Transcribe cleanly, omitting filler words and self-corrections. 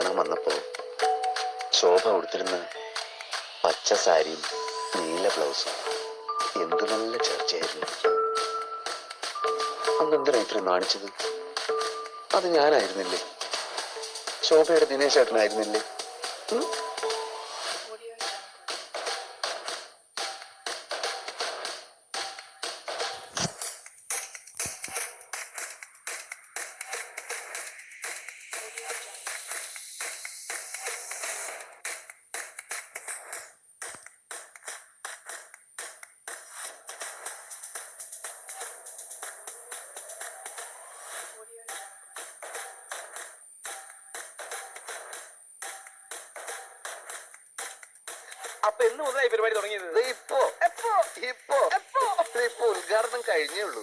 കാണാൻ വന്നപ്പോ ശോഭ ഉടുത്തിരുന്ന പച്ച സാരിയും നീല ബ്ലൗസും എന്ത് നല്ല ചർച്ചയായിരുന്നു. അന്നെന്തിനാ ഇത്രയും നാണിച്ചത്? അത് ഞാനായിരുന്നില്ലേ? ശോഭയുടെ ദിനേശ് ചേട്ടനായിരുന്നില്ലേ? അപ്പൊ എന്ന് മുതലായി പരിപാടി തുടങ്ങിയത്? ഇപ്പൊ ഉദ്ഘാടനം കഴിഞ്ഞേ ഉള്ളൂ.